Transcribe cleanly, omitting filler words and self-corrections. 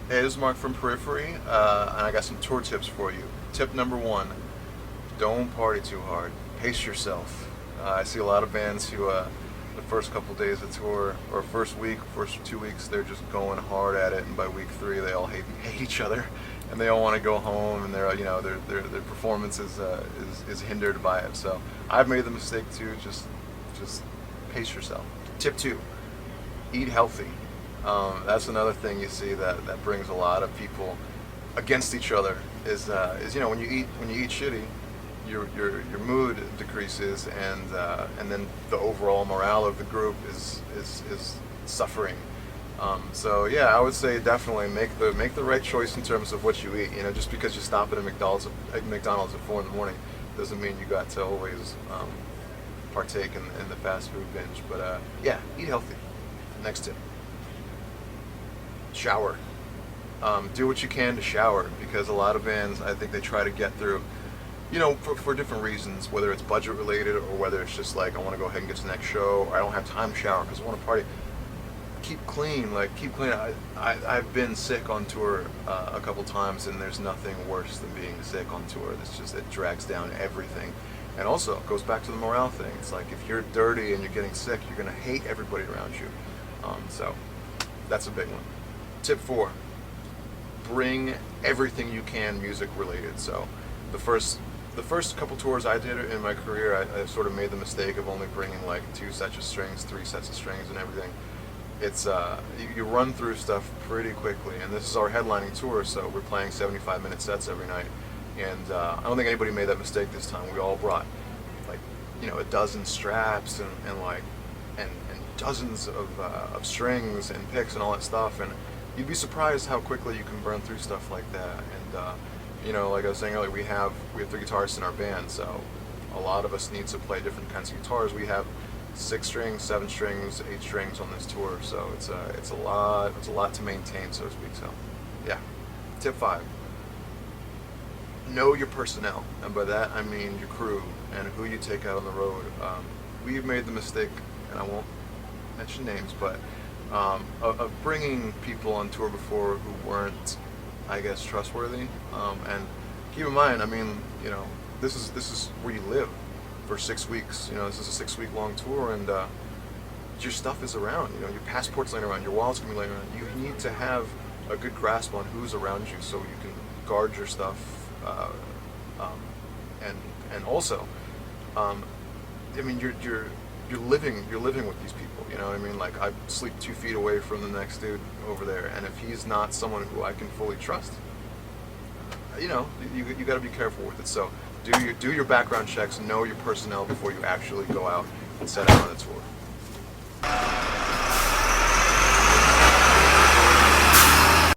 Hey, this is Mark from Periphery, and I got some tour tips for you. Tip number one, don't party too hard. Pace yourself. I see a lot of bands who, the first couple days of tour, or first week, first 2 weeks, they're just going hard at it, and by week 3, they all hate each other, and they all want to go home, and their performance is hindered by it. So I've made the mistake too. Just pace yourself. Tip 2, eat healthy. That's another thing you see that brings a lot of people against each other. Is when you eat shitty, your mood decreases, and then the overall morale of the group is suffering. So yeah, I would say definitely make the right choice in terms of what you eat. Just because you stop at a McDonald's at 4 in the morning doesn't mean you got to always partake in the fast food binge. But yeah, eat healthy. Next tip. Shower. Do what you can to shower, because a lot of bands, I think they try to get through, for different reasons, whether it's budget related or whether it's just like, I want to go ahead and get to the next show, or I don't have time to shower because I want to party. Keep clean. I've been sick on tour a couple times, and there's nothing worse than being sick on tour. It drags down everything. And also, it goes back to the morale thing. It's like, if you're dirty and you're getting sick, you're going to hate everybody around you. So that's a big one. Tip 4, bring everything you can music related. So the first couple tours I did in my career, I sort of made the mistake of only bringing like 2 sets of strings, 3 sets of strings and everything. It's you run through stuff pretty quickly, and this is our headlining tour, so we're playing 75-minute sets every night, and I don't think anybody made that mistake this time. We all brought like a dozen straps and dozens of strings and picks and all that stuff, and you'd be surprised how quickly you can burn through stuff like that. And like I was saying earlier, we have 3 guitarists in our band, so a lot of us need to play different kinds of guitars. We have 6 strings, 7 strings, 8 strings on this tour, so it's a lot to maintain, so to speak. So yeah. Tip 5, know your personnel, and by that I mean your crew and who you take out on the road. We've made the mistake, and I won't mention names, but of bringing people on tour before who weren't, I guess, trustworthy. And keep in mind, this is where you live for 6 weeks. This is a 6-week-long tour, and your stuff is around. Your passport's laying around, your wallet's gonna be laying around. You need to have a good grasp on who's around you, so you can guard your stuff. And also, you're living with these people. Like, I sleep 2 feet away from the next dude over there, and if he's not someone who I can fully trust, you got to be careful with it. So do your background checks, know your personnel before you actually go out and set out on a tour.